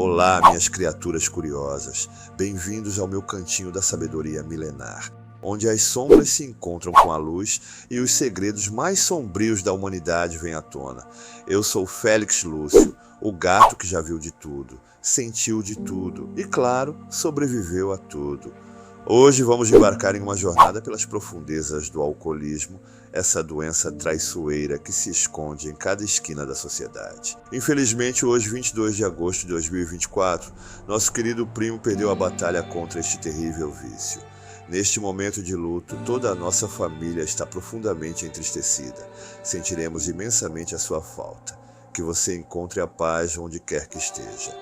Olá, minhas criaturas curiosas, bem-vindos ao meu cantinho da sabedoria milenar, onde as sombras se encontram com a luz e os segredos mais sombrios da humanidade vêm à tona. Eu sou Félix Lúcio, o gato que já viu de tudo, sentiu de tudo e, claro, sobreviveu a tudo. Hoje vamos embarcar em uma jornada pelas profundezas do alcoolismo, essa doença traiçoeira que se esconde em cada esquina da sociedade. Infelizmente, hoje, 22 de agosto de 2024, nosso querido primo perdeu a batalha contra este terrível vício. Neste momento de luto, toda a nossa família está profundamente entristecida. Sentiremos imensamente a sua falta. Que você encontre a paz onde quer que esteja.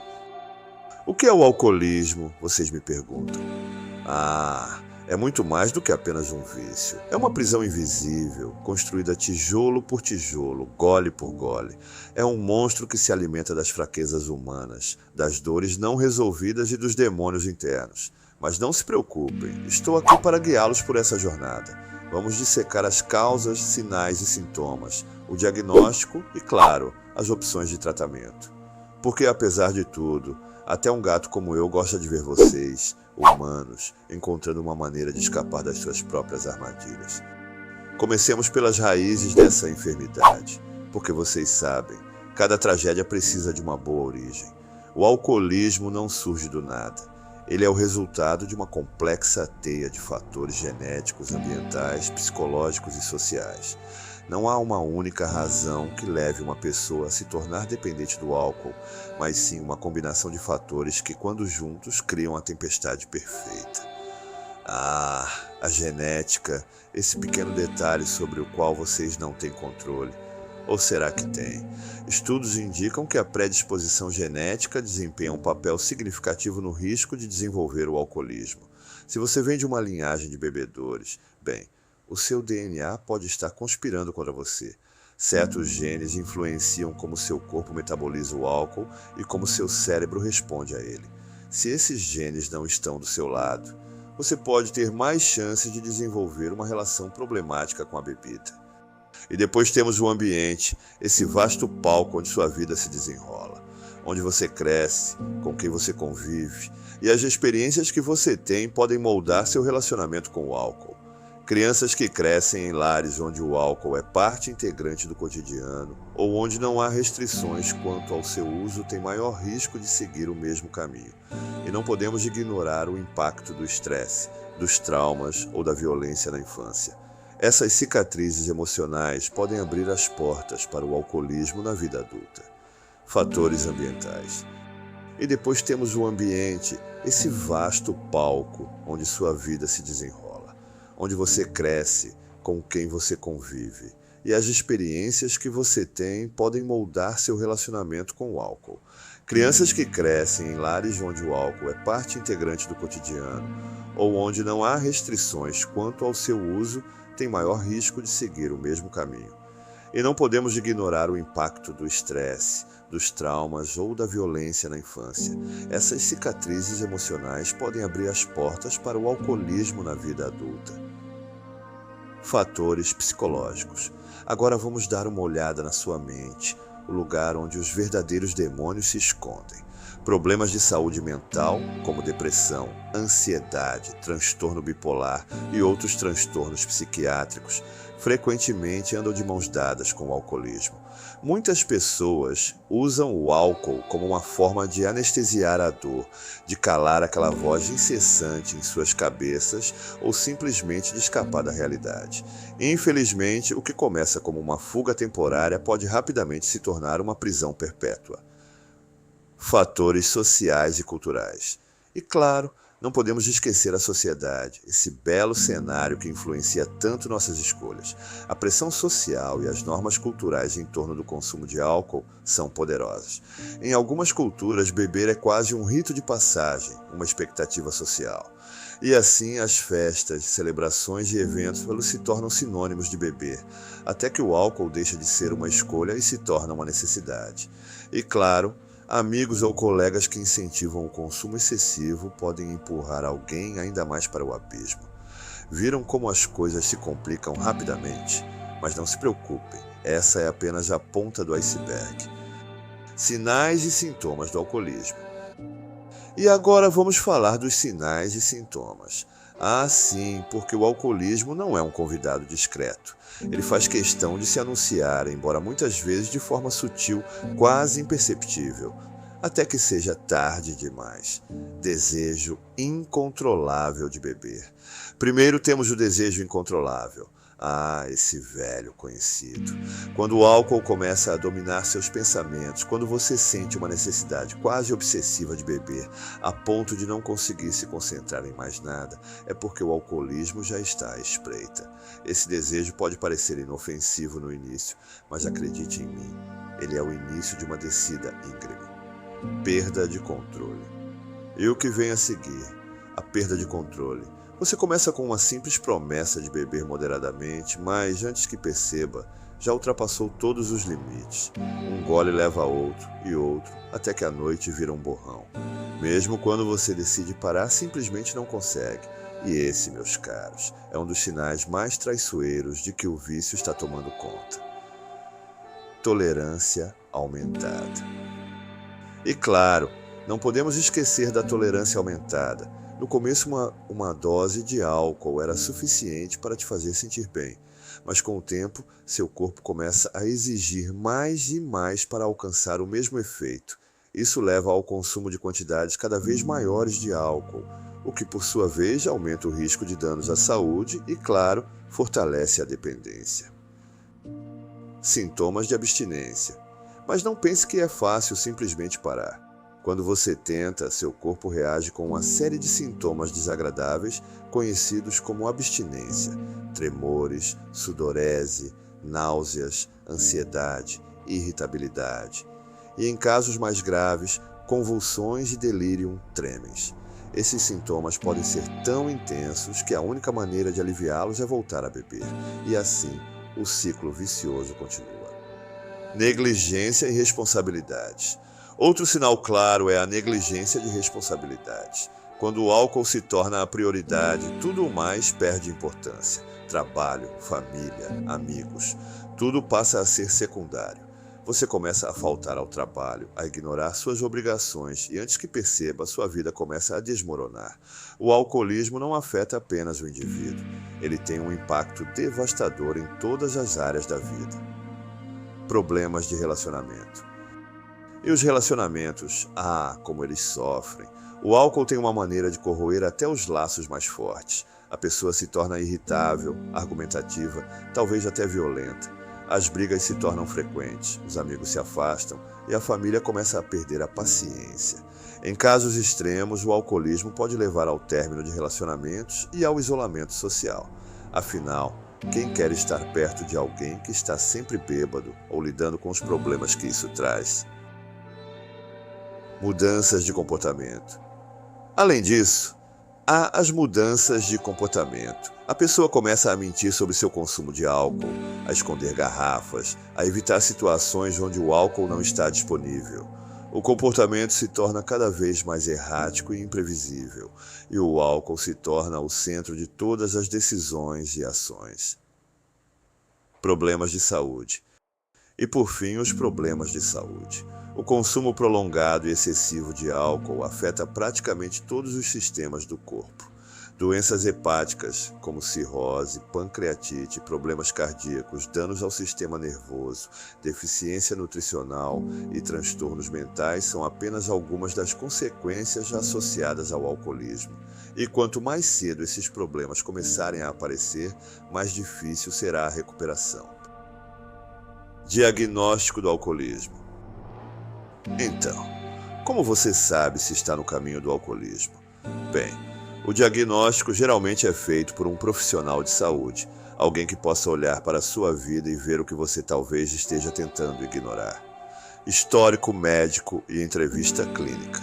O que é o alcoolismo? Vocês me perguntam. É muito mais do que apenas um vício. É uma prisão invisível, construída tijolo por tijolo, gole por gole. É um monstro que se alimenta das fraquezas humanas, das dores não resolvidas e dos demônios internos. Mas não se preocupem, estou aqui para guiá-los por essa jornada. Vamos dissecar as causas, sinais e sintomas, o diagnóstico e, claro, as opções de tratamento. Porque, apesar de tudo, até um gato como eu gosta de ver vocês, humanos, encontrando uma maneira de escapar das suas próprias armadilhas. Comecemos pelas raízes dessa enfermidade, porque vocês sabem, cada tragédia precisa de uma boa origem. O alcoolismo não surge do nada. Ele é o resultado de uma complexa teia de fatores genéticos, ambientais, psicológicos e sociais. Não há uma única razão que leve uma pessoa a se tornar dependente do álcool, mas sim uma combinação de fatores que, quando juntos, criam a tempestade perfeita. A genética, esse pequeno detalhe sobre o qual vocês não têm controle. Ou será que tem? Estudos indicam que a predisposição genética desempenha um papel significativo no risco de desenvolver o alcoolismo. Se você vem de uma linhagem de bebedores, bem, o seu DNA pode estar conspirando contra você. Certos genes influenciam como seu corpo metaboliza o álcool e como seu cérebro responde a ele. Se esses genes não estão do seu lado, você pode ter mais chances de desenvolver uma relação problemática com a bebida. E depois temos o ambiente, esse vasto palco onde sua vida se desenrola, onde você cresce, com quem você convive, e as experiências que você tem podem moldar seu relacionamento com o álcool. Crianças que crescem em lares onde o álcool é parte integrante do cotidiano ou onde não há restrições quanto ao seu uso têm maior risco de seguir o mesmo caminho. E não podemos ignorar o impacto do estresse, dos traumas ou da violência na infância. Essas cicatrizes emocionais podem abrir as portas para o alcoolismo na vida adulta. Fatores ambientais. E depois temos o ambiente, esse vasto palco onde sua vida se desenrola, onde você cresce, com quem você convive, e as experiências que você tem podem moldar seu relacionamento com o álcool. Crianças que crescem em lares onde o álcool é parte integrante do cotidiano, ou onde não há restrições quanto ao seu uso, têm maior risco de seguir o mesmo caminho. E não podemos ignorar o impacto do estresse, dos traumas ou da violência na infância. Essas cicatrizes emocionais podem abrir as portas para o alcoolismo na vida adulta. Fatores psicológicos. Agora vamos dar uma olhada na sua mente, o lugar onde os verdadeiros demônios se escondem. Problemas de saúde mental, como depressão, ansiedade, transtorno bipolar e outros transtornos psiquiátricos, frequentemente andam de mãos dadas com o alcoolismo. Muitas pessoas usam o álcool como uma forma de anestesiar a dor, de calar aquela voz incessante em suas cabeças ou simplesmente de escapar da realidade. Infelizmente, o que começa como uma fuga temporária pode rapidamente se tornar uma prisão perpétua. Fatores sociais e culturais. E claro, não podemos esquecer a sociedade, esse belo cenário que influencia tanto nossas escolhas. A pressão social e as normas culturais em torno do consumo de álcool são poderosas. Em algumas culturas, beber é quase um rito de passagem, uma expectativa social. E assim as festas, celebrações e eventos se tornam sinônimos de beber, até que o álcool deixa de ser uma escolha e se torna uma necessidade. E claro, amigos ou colegas que incentivam o consumo excessivo podem empurrar alguém ainda mais para o abismo. Viram como as coisas se complicam rapidamente? Mas não se preocupem, essa é apenas a ponta do iceberg. Sinais e sintomas do alcoolismo. E agora vamos falar dos sinais e sintomas. Ah, sim, porque o alcoolismo não é um convidado discreto. Ele faz questão de se anunciar, embora muitas vezes de forma sutil, quase imperceptível, até que seja tarde demais. Desejo incontrolável de beber. Primeiro temos o desejo incontrolável. Ah, esse velho conhecido. Quando o álcool começa a dominar seus pensamentos, quando você sente uma necessidade quase obsessiva de beber, a ponto de não conseguir se concentrar em mais nada, é porque o alcoolismo já está à espreita. Esse desejo pode parecer inofensivo no início, mas acredite em mim, ele é o início de uma descida íngreme. Perda de controle. E o que vem a seguir? A perda de controle. Você começa com uma simples promessa de beber moderadamente, mas antes que perceba, já ultrapassou todos os limites. Um gole leva a outro e outro, até que a noite vira um borrão. Mesmo quando você decide parar, simplesmente não consegue. E esse, meus caros, é um dos sinais mais traiçoeiros de que o vício está tomando conta. Tolerância aumentada. E claro, não podemos esquecer da tolerância aumentada. No começo, uma dose de álcool era suficiente para te fazer sentir bem, mas com o tempo, seu corpo começa a exigir mais e mais para alcançar o mesmo efeito. Isso leva ao consumo de quantidades cada vez maiores de álcool, o que por sua vez aumenta o risco de danos à saúde e, claro, fortalece a dependência. Sintomas de abstinência. Mas não pense que é fácil simplesmente parar. Quando você tenta, seu corpo reage com uma série de sintomas desagradáveis conhecidos como abstinência: tremores, sudorese, náuseas, ansiedade, irritabilidade. E em casos mais graves, convulsões e delírio tremens. Esses sintomas podem ser tão intensos que a única maneira de aliviá-los é voltar a beber. E assim, o ciclo vicioso continua. Negligência e responsabilidade. Outro sinal claro é a negligência de responsabilidade. Quando o álcool se torna a prioridade, tudo o mais perde importância. Trabalho, família, amigos, tudo passa a ser secundário. Você começa a faltar ao trabalho, a ignorar suas obrigações e antes que perceba, sua vida começa a desmoronar. O alcoolismo não afeta apenas o indivíduo, ele tem um impacto devastador em todas as áreas da vida. Problemas de relacionamento. E os relacionamentos, como eles sofrem. O álcool tem uma maneira de corroer até os laços mais fortes. A pessoa se torna irritável, argumentativa, talvez até violenta. As brigas se tornam frequentes, os amigos se afastam e a família começa a perder a paciência. Em casos extremos, o alcoolismo pode levar ao término de relacionamentos e ao isolamento social. Afinal, quem quer estar perto de alguém que está sempre bêbado ou lidando com os problemas que isso traz? Mudanças de comportamento. Além disso, há as mudanças de comportamento. A pessoa começa a mentir sobre seu consumo de álcool, a esconder garrafas, a evitar situações onde o álcool não está disponível. O comportamento se torna cada vez mais errático e imprevisível, e o álcool se torna o centro de todas as decisões e ações. Problemas de saúde. E por fim, os problemas de saúde. O consumo prolongado e excessivo de álcool afeta praticamente todos os sistemas do corpo. Doenças hepáticas, como cirrose, pancreatite, problemas cardíacos, danos ao sistema nervoso, deficiência nutricional e transtornos mentais são apenas algumas das consequências associadas ao alcoolismo. E quanto mais cedo esses problemas começarem a aparecer, mais difícil será a recuperação. Diagnóstico do alcoolismo. Então, como você sabe se está no caminho do alcoolismo? Bem, o diagnóstico geralmente é feito por um profissional de saúde, alguém que possa olhar para a sua vida e ver o que você talvez esteja tentando ignorar. Histórico médico e entrevista clínica.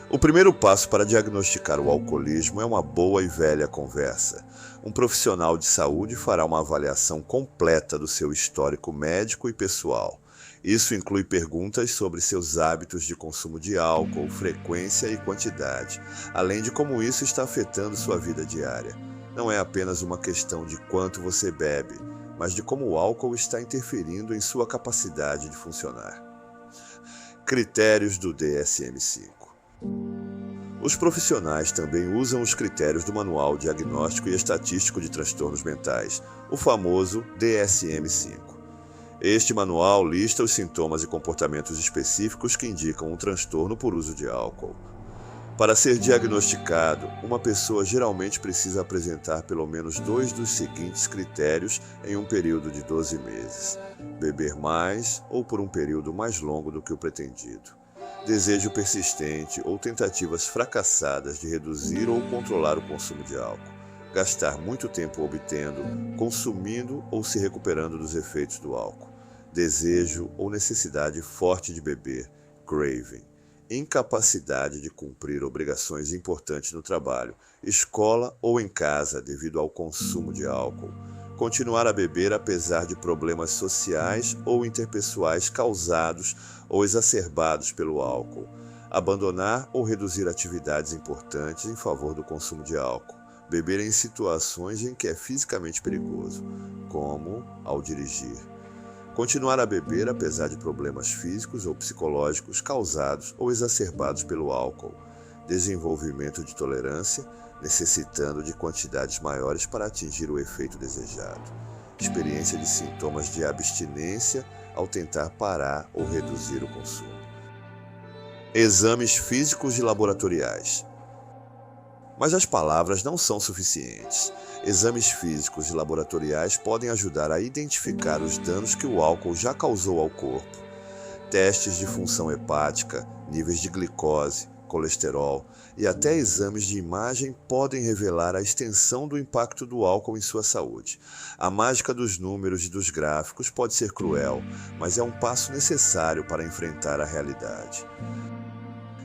O primeiro passo para diagnosticar o alcoolismo é uma boa e velha conversa. Um profissional de saúde fará uma avaliação completa do seu histórico médico e pessoal. Isso inclui perguntas sobre seus hábitos de consumo de álcool, frequência e quantidade, além de como isso está afetando sua vida diária. Não é apenas uma questão de quanto você bebe, mas de como o álcool está interferindo em sua capacidade de funcionar. Critérios do DSM-5. Os profissionais também usam os critérios do Manual Diagnóstico e Estatístico de Transtornos Mentais, o famoso DSM-5. Este manual lista os sintomas e comportamentos específicos que indicam um transtorno por uso de álcool. Para ser diagnosticado, uma pessoa geralmente precisa apresentar pelo menos 2 dos seguintes critérios em um período de 12 meses: beber mais ou por um período mais longo do que o pretendido, desejo persistente ou tentativas fracassadas de reduzir ou controlar o consumo de álcool, gastar muito tempo obtendo, consumindo ou se recuperando dos efeitos do álcool, desejo ou necessidade forte de beber, craving, incapacidade de cumprir obrigações importantes no trabalho, escola ou em casa devido ao consumo de álcool, continuar a beber apesar de problemas sociais ou interpessoais causados ou exacerbados pelo álcool, abandonar ou reduzir atividades importantes em favor do consumo de álcool, beber em situações em que é fisicamente perigoso, como ao dirigir. Continuar a beber apesar de problemas físicos ou psicológicos causados ou exacerbados pelo álcool. Desenvolvimento de tolerância, necessitando de quantidades maiores para atingir o efeito desejado. Experiência de sintomas de abstinência ao tentar parar ou reduzir o consumo. Exames físicos e laboratoriais. Mas as palavras não são suficientes. Exames físicos e laboratoriais podem ajudar a identificar os danos que o álcool já causou ao corpo. Testes de função hepática, níveis de glicose, colesterol e até exames de imagem podem revelar a extensão do impacto do álcool em sua saúde. A mágica dos números e dos gráficos pode ser cruel, mas é um passo necessário para enfrentar a realidade.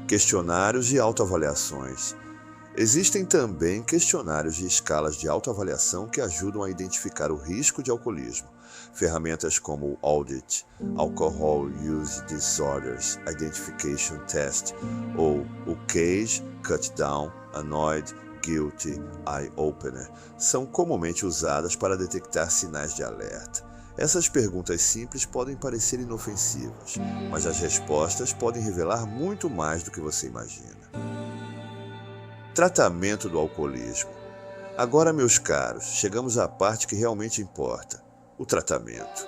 Questionários e autoavaliações. Existem também questionários e escalas de autoavaliação que ajudam a identificar o risco de alcoolismo. Ferramentas como o Audit, Alcohol Use Disorders Identification Test, ou o CAGE, Cut Down, Annoyed, Guilty, Eye Opener, são comumente usadas para detectar sinais de alerta. Essas perguntas simples podem parecer inofensivas, mas as respostas podem revelar muito mais do que você imagina. Tratamento do alcoolismo. Agora, meus caros, chegamos à parte que realmente importa: o tratamento.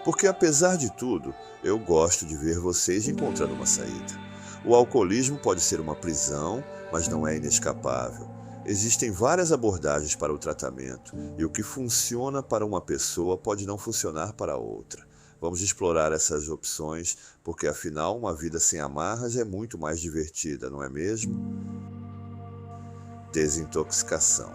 Porque, apesar de tudo, eu gosto de ver vocês encontrando uma saída. O alcoolismo pode ser uma prisão, mas não é inescapável. Existem várias abordagens para o tratamento, e o que funciona para uma pessoa pode não funcionar para outra. Vamos explorar essas opções, porque afinal uma vida sem amarras é muito mais divertida, não é mesmo? Desintoxicação.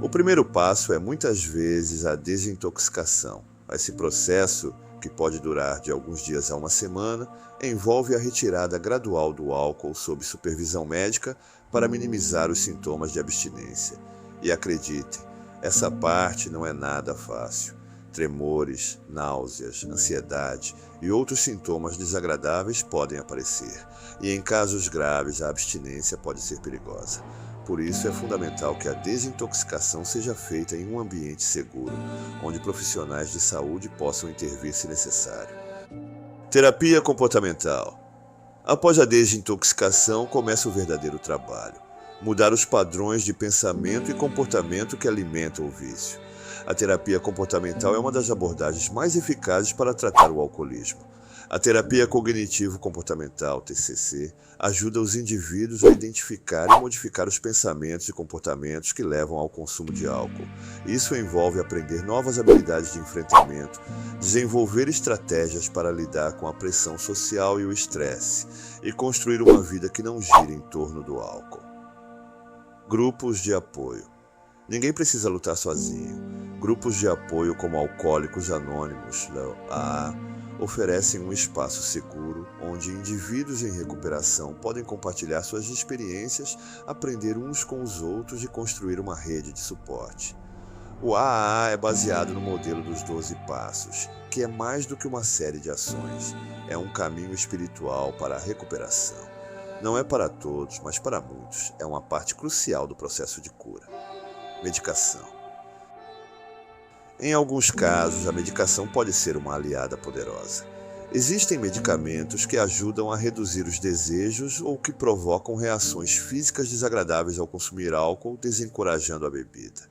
O primeiro passo é muitas vezes a desintoxicação. Esse processo, que pode durar de alguns dias a uma semana, envolve a retirada gradual do álcool sob supervisão médica para minimizar os sintomas de abstinência. E acreditem, essa parte não é nada fácil. Tremores, náuseas, ansiedade e outros sintomas desagradáveis podem aparecer, e em casos graves a abstinência pode ser perigosa. Por isso é fundamental que a desintoxicação seja feita em um ambiente seguro, onde profissionais de saúde possam intervir se necessário. Terapia comportamental. Após a desintoxicação, começa o verdadeiro trabalho: mudar os padrões de pensamento e comportamento que alimentam o vício. A terapia comportamental é uma das abordagens mais eficazes para tratar o alcoolismo. A terapia cognitivo-comportamental, TCC, ajuda os indivíduos a identificar e modificar os pensamentos e comportamentos que levam ao consumo de álcool. Isso envolve aprender novas habilidades de enfrentamento, desenvolver estratégias para lidar com a pressão social e o estresse, e construir uma vida que não gira em torno do álcool. Grupos de apoio. Ninguém precisa lutar sozinho. Grupos de apoio como Alcoólicos Anônimos, AA, oferecem um espaço seguro onde indivíduos em recuperação podem compartilhar suas experiências, aprender uns com os outros e construir uma rede de suporte. O AA é baseado no modelo dos 12 passos, que é mais do que uma série de ações. É um caminho espiritual para a recuperação. Não é para todos, mas para muitos. É uma parte crucial do processo de cura. Medicação. Em alguns casos, a medicação pode ser uma aliada poderosa. Existem medicamentos que ajudam a reduzir os desejos ou que provocam reações físicas desagradáveis ao consumir álcool, desencorajando a bebida.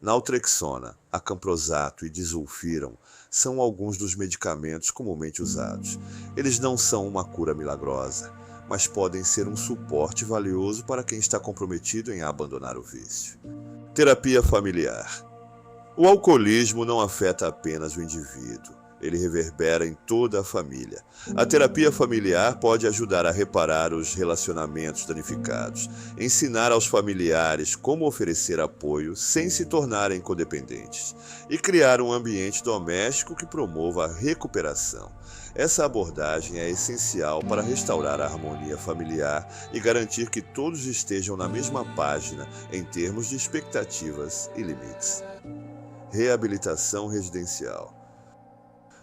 Naltrexona, acamprosato e disulfiram são alguns dos medicamentos comumente usados. Eles não são uma cura milagrosa, mas podem ser um suporte valioso para quem está comprometido em abandonar o vício. Terapia familiar. O alcoolismo não afeta apenas o indivíduo. Ele reverbera em toda a família. A terapia familiar pode ajudar a reparar os relacionamentos danificados, ensinar aos familiares como oferecer apoio sem se tornarem codependentes e criar um ambiente doméstico que promova a recuperação. Essa abordagem é essencial para restaurar a harmonia familiar e garantir que todos estejam na mesma página em termos de expectativas e limites. Reabilitação residencial.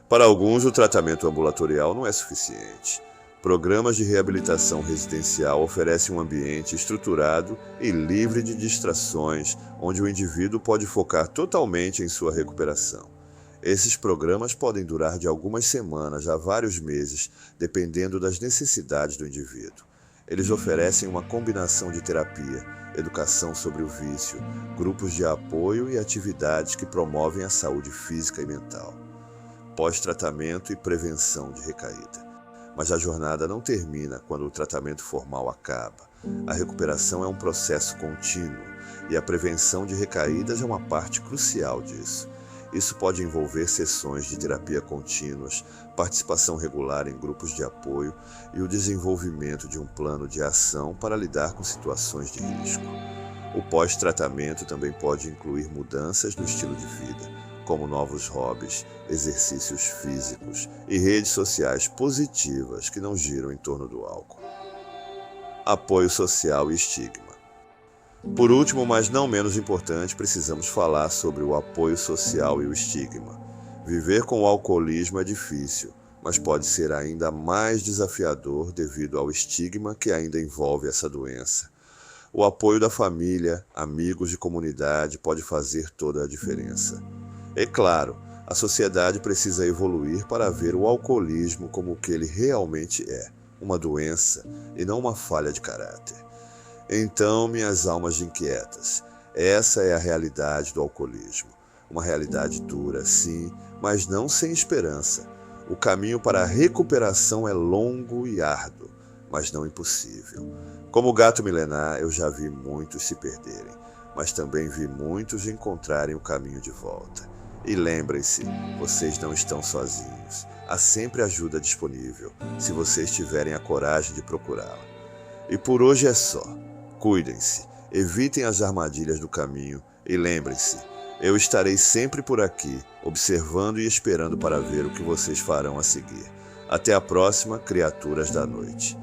Para alguns, o tratamento ambulatorial não é suficiente. Programas de reabilitação residencial oferecem um ambiente estruturado e livre de distrações, onde o indivíduo pode focar totalmente em sua recuperação. Esses programas podem durar de algumas semanas a vários meses, dependendo das necessidades do indivíduo. Eles oferecem uma combinação de terapia, educação sobre o vício, grupos de apoio e atividades que promovem a saúde física e mental. Pós-tratamento e prevenção de recaída. Mas a jornada não termina quando o tratamento formal acaba. A recuperação é um processo contínuo e a prevenção de recaídas é uma parte crucial disso. Isso pode envolver sessões de terapia contínuas, participação regular em grupos de apoio e o desenvolvimento de um plano de ação para lidar com situações de risco. O pós-tratamento também pode incluir mudanças no estilo de vida, como novos hobbies, exercícios físicos e redes sociais positivas que não giram em torno do álcool. Apoio social e estigma. Por último, mas não menos importante, precisamos falar sobre o apoio social e o estigma. Viver com o alcoolismo é difícil, mas pode ser ainda mais desafiador devido ao estigma que ainda envolve essa doença. O apoio da família, amigos e comunidade pode fazer toda a diferença. É claro, a sociedade precisa evoluir para ver o alcoolismo como o que ele realmente é, uma doença e não uma falha de caráter. Então, minhas almas inquietas, essa é a realidade do alcoolismo. Uma realidade dura, sim, mas não sem esperança. O caminho para a recuperação é longo e árduo, mas não impossível. Como gato milenar, eu já vi muitos se perderem, mas também vi muitos encontrarem o caminho de volta. E lembrem-se, vocês não estão sozinhos. Há sempre ajuda disponível, se vocês tiverem a coragem de procurá-la. E por hoje é só. Cuidem-se, evitem as armadilhas do caminho e lembrem-se, eu estarei sempre por aqui, observando e esperando para ver o que vocês farão a seguir. Até a próxima, criaturas da noite.